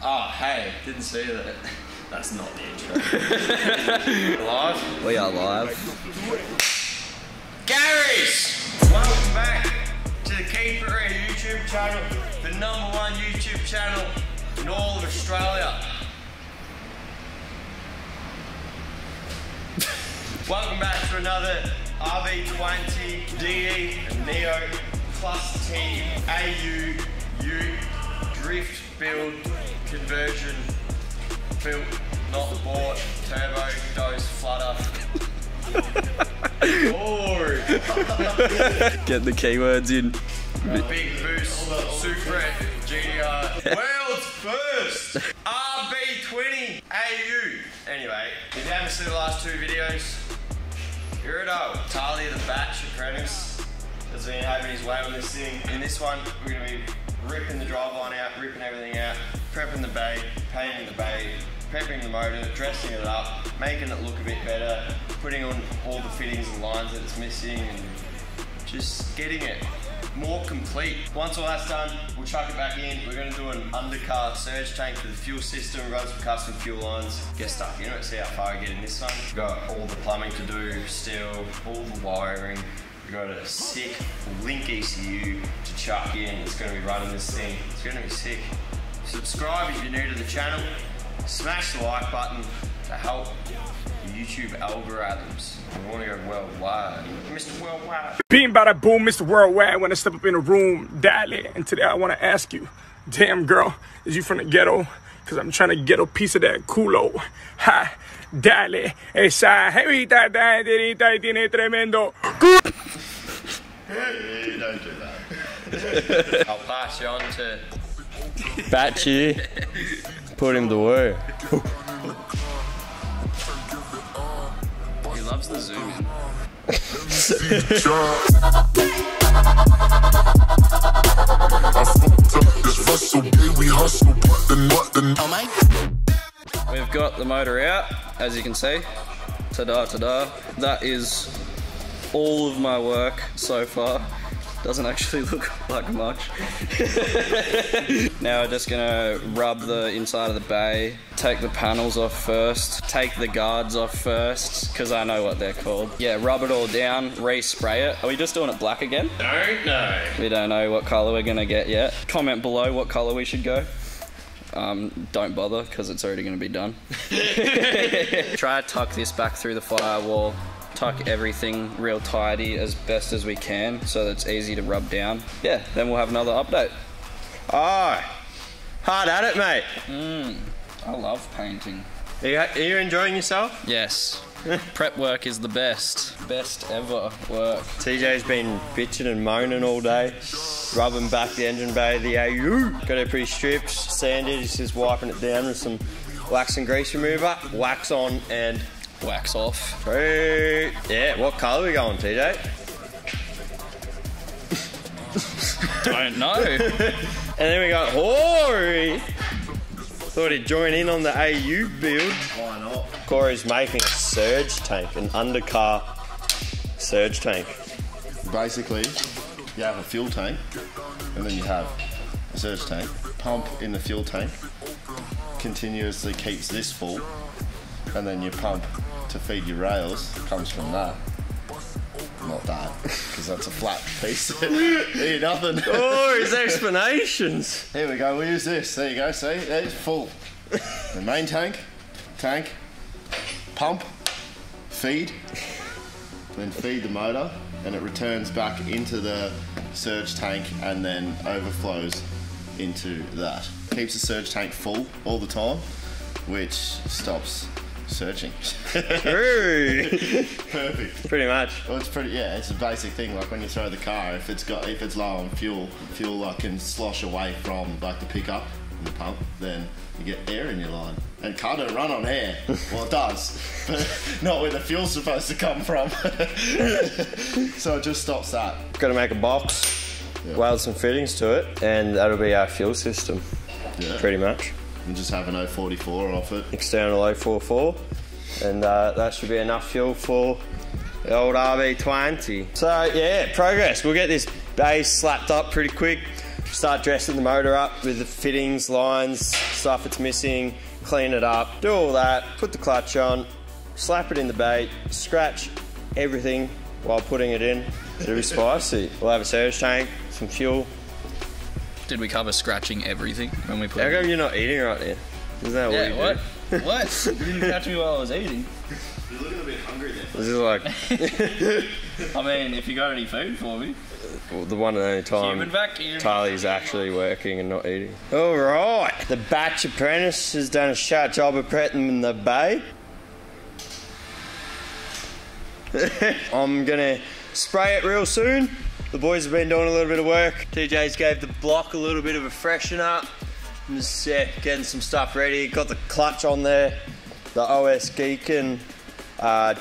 Oh, hey, didn't see that. That's not the intro. Live? We are live. Garys! Welcome back to the Coooorreey YouTube channel, the #1 YouTube channel in all of Australia. Welcome back to another RB20 DE and Neo plus team AU drift build conversion built, not bought, turbo, dose, flutter. Get the keywords in. Big boost, super GDR, world's first RB20 AU. Anyway, if you haven't seen the last two videos, here it all. Talia the batch apprentice has been having his way on this thing. In this one, we're going to be ripping the driveline out, ripping everything out, prepping the bay, painting the bay, prepping the motor, dressing it up, making it look a bit better, putting on all the fittings and lines that it's missing, and just getting it more complete. Once all that's done, we'll chuck it back in. We're going to do an undercar surge tank for the fuel system, run some custom fuel lines, get stuck in it, see how far I get in this one. We've got all the plumbing to do still, all the wiring. We've got a sick link ECU to chuck in. It's going to be running this thing. It's going to be sick. Subscribe if you're new to the channel. Smash the like button to help the YouTube algorithms. We want to go worldwide. Mr. Worldwide. Being bada boom, Mr. Worldwide, when I step up in the room, daily. And today I want to ask you, damn girl, is you from the ghetto? Because I'm trying to get a piece of that culo. Ha, dale, esa jevita tiene tremendo. Hey, don't do that. I'll pass you on to Batchy. Put him to work. He loves the zoom in. We've got the motor out, as you can see. Ta-da, ta-da. That is all of my work so far. Doesn't actually look like much. Now we're just gonna rub the inside of the bay, take the panels off first, take the guards off first, because I know what they're called. Yeah, rub it all down, re-spray it. Are we just doing it black again? Don't know. We don't know what colour we're gonna get yet. Comment below what colour we should go. Don't bother, because it's already gonna be done. Try to tuck this back through the firewall. Tuck everything real tidy as best as we can so that it's easy to rub down. Yeah, then we'll have another update. Oh, hard at it, mate. I love painting. Are you enjoying yourself? Yes. Prep work is the best. Best ever work. TJ's been bitching and moaning all day, rubbing back the engine bay of the AU. Got it pretty stripped, sanded, he's just wiping it down with some wax and grease remover, wax on and wax off. Great. Yeah, what colour are we going, TJ? Don't know. And then we got Coooorreey. Thought he'd join in on the AU build. Why not? Coooorreey's making a surge tank, an undercar surge tank. Basically, you have a fuel tank, and then you have a surge tank. Pump in the fuel tank continuously keeps this full, and then your pump to feed your rails comes from that. Not that, because that's a flat piece. Ain't nothing. Oh, his explanations. Here we go, we'll use this. There you go, see? It's full. The main tank, pump, feed, then feed the motor, and it returns back into the surge tank and then overflows into that. Keeps the surge tank full all the time, which stops searching. Perfect. Pretty much. Well, it's pretty. Yeah, it's a basic thing. Like when you throw the car, if it's low on fuel can slosh away from like the pickup and the pump. Then you get air in your line. And car don't run on air. Well, it does, but not where the fuel's supposed to come from. So it just stops that. Got to make a box, weld some fittings to it, and that'll be our fuel system. Yeah. Pretty much. And just have an 044 off it. External 044, and that should be enough fuel for the old RB20. So yeah, progress. We'll get this base slapped up pretty quick. Start dressing the motor up with the fittings, lines, stuff it's missing, clean it up, do all that, put the clutch on, slap it in the bait, scratch everything while putting it in. It'll be spicy. We'll have a surge tank, some fuel. Did we cover scratching everything when we put How it in? come you're not eating right now? Isn't that what you what? do? What? You didn't catch me while I was eating. You're looking a bit hungry there. This is like I mean, if you got any food for me. the one and only time Human vacuum. Charlie's actually working and not eating. Alright, the batch apprentice has done a sharp job of prepping the bay. I'm gonna spray it real soon. The boys have been doing a little bit of work. TJ's gave the block a little bit of a freshen up. I'm just getting some stuff ready. Got the clutch on there, the OS Geekin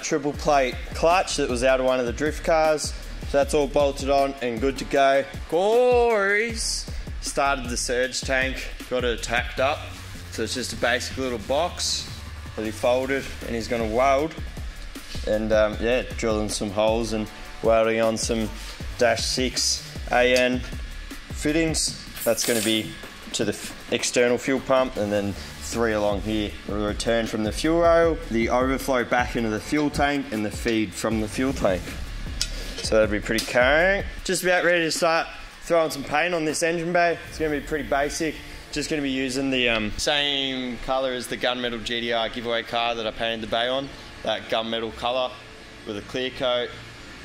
triple plate clutch that was out of one of the drift cars. So that's all bolted on and good to go. Coooorreey's started the surge tank, got it tacked up. So it's just a basic little box that he folded and he's gonna weld. And yeah, drilling some holes and welding on some -6 AN fittings. That's gonna be to the external fuel pump, and then 3 along here. We'll return from the fuel rail, the overflow back into the fuel tank, and the feed from the fuel tank. So that'll be pretty carrying. Just about ready to start throwing some paint on this engine bay. It's gonna be pretty basic. Just gonna be using the same color as the gunmetal GTR giveaway car that I painted the bay on. That gunmetal color with a clear coat.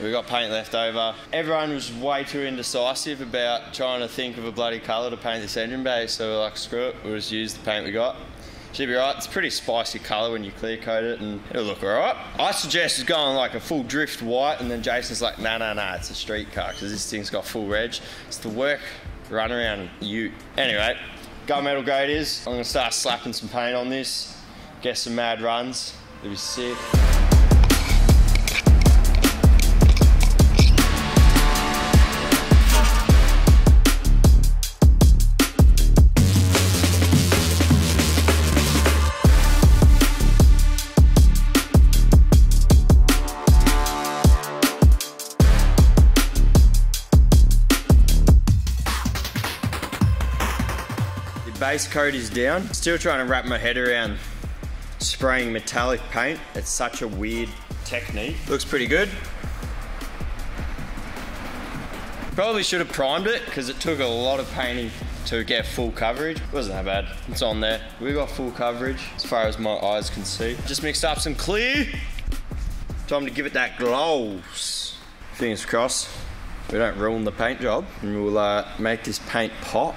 We got paint left over. Everyone was way too indecisive about trying to think of a bloody colour to paint this engine bay, so we're like, screw it, we'll just use the paint we got. Should be right. It's a pretty spicy colour when you clear coat it, and it'll look alright. I suggested going like a full drift white, and then Jason's like, nah, it's a street car, because this thing's got full reg. It's the work run around ute. Anyway, gunmetal grade is. I'm gonna start slapping some paint on this, get some mad runs. It'll be sick. Base coat is down. Still trying to wrap my head around spraying metallic paint. It's such a weird technique. Looks pretty good. Probably should have primed it because it took a lot of painting to get full coverage. It wasn't that bad. It's on there. We got full coverage as far as my eyes can see. Just mixed up some clear. Time to give it that gloss. Fingers crossed we don't ruin the paint job, and we'll make this paint pop.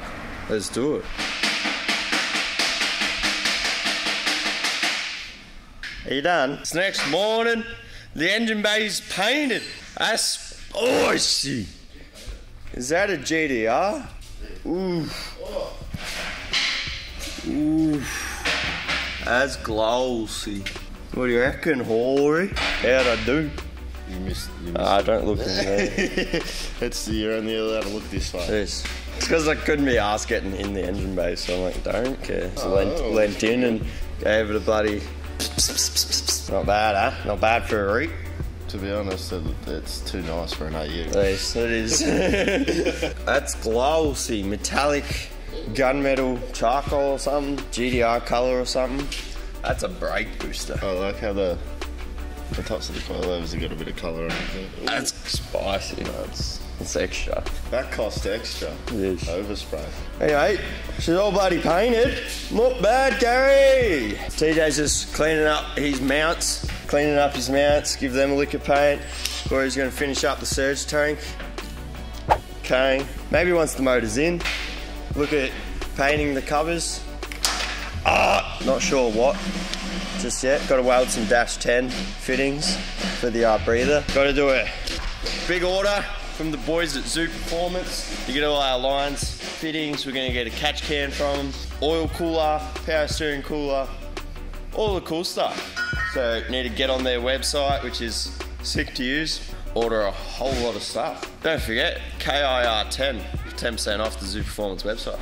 Let's do it. Are you done? It's next morning. The engine bay's painted. That's spicy. Is that a GTR? Ooh. Ooh. That's glossy. What do you reckon, Coooorreey? How'd I do? You missed. Don't look at me. You're only allowed to look this far. Yes. It's because I couldn't be arsed getting in the engine bay, so I'm like, don't care. So leant in and gave it a bloody... Not bad, huh? Not bad for a Reet. To be honest, it's too nice for an AU. Yes, it is. That's glossy, metallic, gunmetal, charcoal or something, GTR colour or something. That's a brake booster. I like how the tops of the coilovers have got a bit of colour on it. That's spicy. No, it's extra. That cost extra. Yes. Overspray. Anyway, she's all bloody painted. Not bad, Gary. TJ's just cleaning up his mounts. Give them a lick of paint. Coooorreey's going to finish up the surge tank. Okay. Maybe once the motor's in, look at painting the covers. Not sure what just yet. Got to weld some -10 fittings for the breather. Got to do a big order from the boys at Zoo Performance to get all our lines, fittings. We're going to get a catch can from them, oil cooler, power steering cooler, all the cool stuff. So need to get on their website, which is sick to use, order a whole lot of stuff. Don't forget, KIR10, 10% off the Zoo Performance website.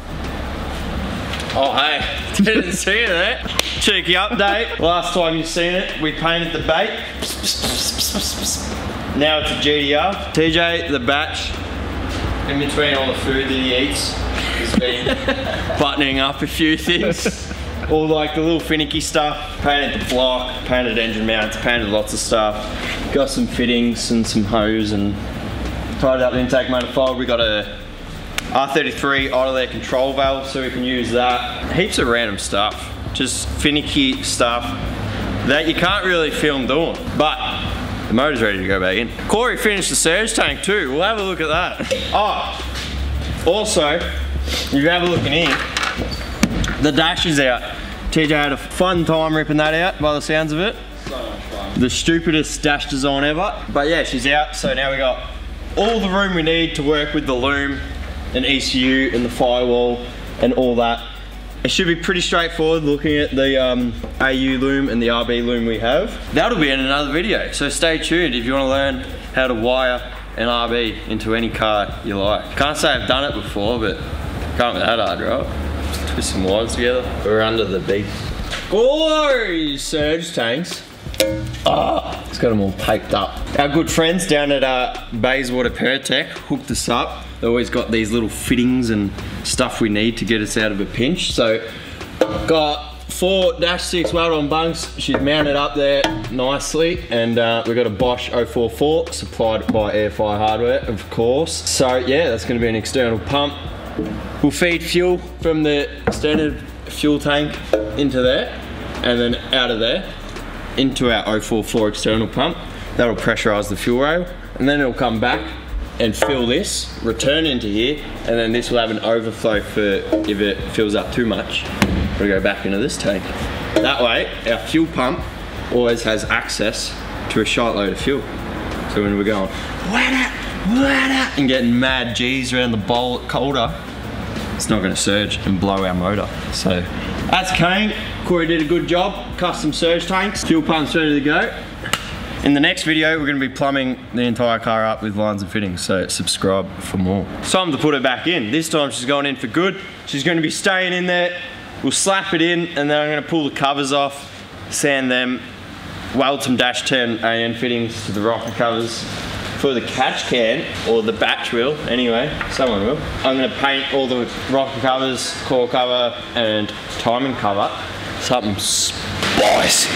Oh hey, didn't see it there. Cheeky update. Last time you seen it, we painted the bait. Now it's a GTR. TJ, the batch, in between all the food that he eats, has been buttoning up a few things. All like the little finicky stuff. Painted the block, painted engine mounts, painted lots of stuff. Got some fittings and some hose and tied up the intake manifold. We got a R33 idle air control valve so we can use that. Heaps of random stuff. Just finicky stuff that you can't really film doing. But the motor's ready to go back in. Coooorreey finished the surge tank too. We'll have a look at that. Oh, also, if you have a look in here, the dash is out. TJ had a fun time ripping that out by the sounds of it. So much fun. The stupidest dash design ever. But yeah, she's out, so now we got all the room we need to work with the loom and ECU and the firewall and all that. It should be pretty straightforward looking at the AU loom and the RB loom we have. That'll be in another video, so stay tuned if you want to learn how to wire an RB into any car you like. Can't say I've done it before, but can't be that hard, right? Just twist some wires together. We're under the big Coooorreey surge tanks. It's got them all taped up. Our good friends down at Bayswater Pertec hooked us up. They always got these little fittings and stuff we need to get us out of a pinch. So got 4 -6 weld-on bunks. She's mounted up there nicely, and we've got a Bosch 044 supplied by Airfire Hardware, of course. So yeah, that's going to be an external pump. We'll feed fuel from the standard fuel tank into there, and then out of there into our 044 external pump. That'll pressurise the fuel rail, and then it'll come back and fill this, return into here, and then this will have an overflow for if it fills up too much. We'll go back into this tank. That way, our fuel pump always has access to a shite load of fuel. So when we're going, and getting mad G's around the bowl at colder, it's not gonna surge and blow our motor. So that's Kane. Coooorreey did a good job. Custom surge tanks, fuel pumps ready to go. In the next video, we're going to be plumbing the entire car up with lines and fittings, so subscribe for more. It's time to put her back in. This time she's going in for good. She's going to be staying in there. We'll slap it in, and then I'm going to pull the covers off, sand them, weld some dash 10 AN fittings to the rocker covers. For the catch can, or the batch will, anyway, someone will. I'm going to paint all the rocker covers, core cover, and timing cover. Something spicy.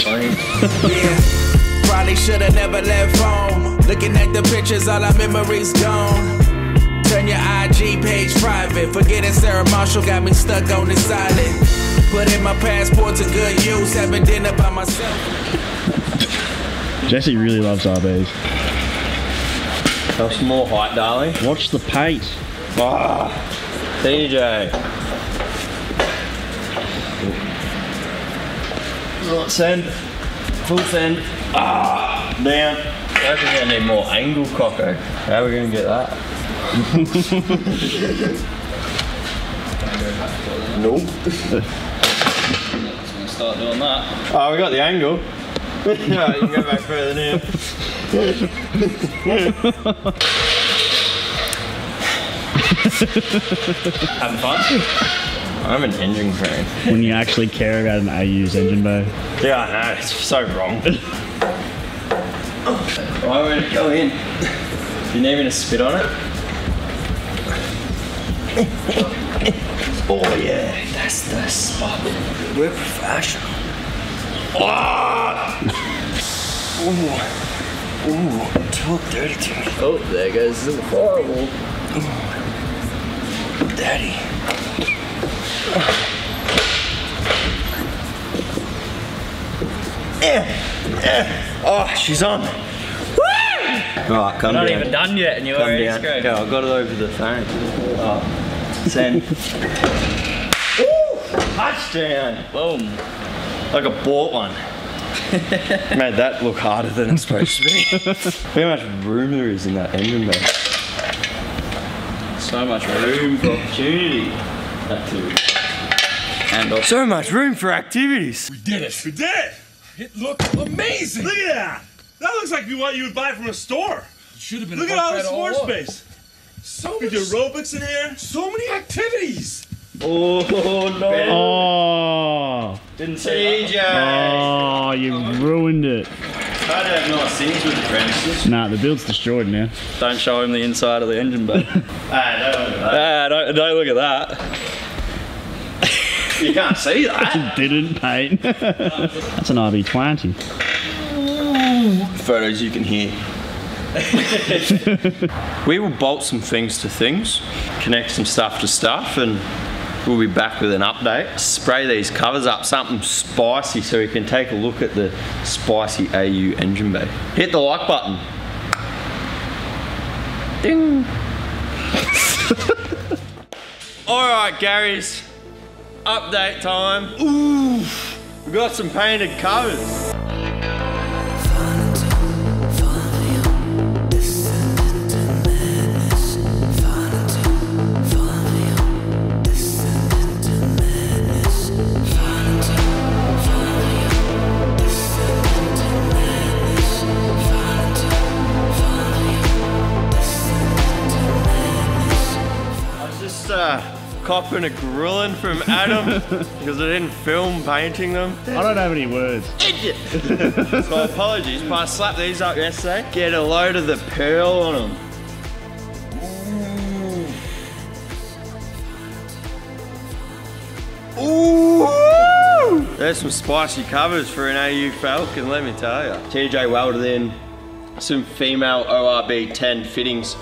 Yeah, probably should've never left home. Looking at the pictures, all our memories gone. Turn your IG page private. Forgetting Sarah Marshall got me stuck on this island. Put in my passport to good use. Having dinner by myself. Jesse really loves RBs. Have some more height, darling. Watch the paint. Ah, TJ. Right, send. Full send. Ah, down. I reckon we're gonna need more angle, Coco. How are we gonna get that? Nope. Just gonna start doing that. Oh, we got the angle. Right, you can go back further now. Having fun? I'm an engine fan. When you actually care about an AU's engine bay. Yeah, I know, it's so wrong. Why would it go in? Do you need me to spit on it? Oh yeah, that's the spot. We're professional. Oh! Ooh, it looked dirty to me. Oh, there goes the firewall. Daddy. Oh, she's on. Alright, come down. Not even done yet and you're already screwed. Go, I got it over the phone. Oh, send. Woo! Touchdown! Boom. Like I bought one. Made that look harder than it's supposed to be. How much room there is in that engine bay. So much room for opportunity. And also So much room for activities. We did it. We did it. It looked amazing. Look at that. That looks like what you would buy from a store. It should have been. Look at all this floor space. So much aerobics in here. So many activities. Oh no! Oh, Didn't see TJ. oh, you ruined it. Try to have nice things with apprentices. Nah, the build's destroyed now. Don't show him the inside of the engine bay. Don't look at that. Don't look at that. You can't see that. Didn't paint. That's an RB20. Photos you can hear. We will bolt some things to things, connect some stuff to stuff, and we'll be back with an update. Spray these covers up, something spicy, so we can take a look at the spicy AU engine bay. Hit the like button. Ding. Alright, Gary's. Update time. Ooh, we got some painted covers. Copping a grilling from Adam because I didn't film painting them. I don't have any words. Idiot! So apologies, but I slapped these up yesterday. Get a load of the pearl on them. Ooh! There's some spicy covers for an AU Falcon, let me tell you. TJ welded in some female ORB10 fittings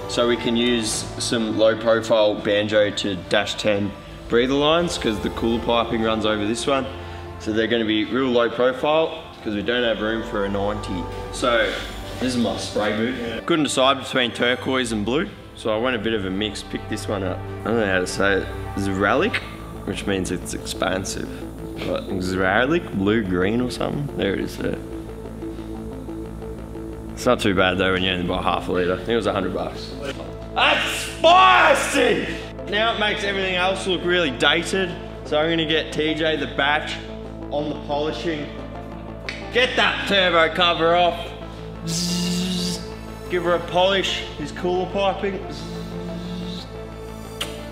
so we can use some low profile banjo to -10 breather lines because the cooler piping runs over this one. So they're going to be real low profile because we don't have room for a 90. So this is my spray boot. Couldn't decide between turquoise and blue. So I went a bit of a mix, picked this one up. I don't know how to say it. Zeralic, which means it's expansive. But Zeralic, blue green or something. There it is there. It's not too bad though when you only buy half a litre. I think it was $100. That's spicy! Now it makes everything else look really dated. So I'm gonna get TJ the batch on the polishing. Get that turbo cover off. Give her a polish, his cooler piping.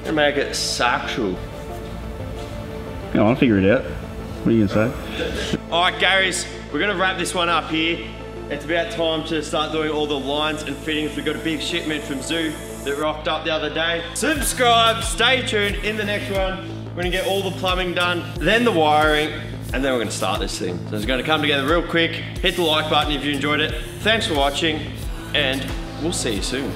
And make it sexual. Yeah, I'll figure it out. What are you gonna say? Alright Garys, we're gonna wrap this one up here. It's about time to start doing all the lines and fittings. We've got a big shipment from Zoo that rocked up the other day. Subscribe, stay tuned. In the next one, we're gonna get all the plumbing done, then the wiring, and then we're gonna start this thing. So it's gonna come together real quick. Hit the like button if you enjoyed it. Thanks for watching, and we'll see you soon.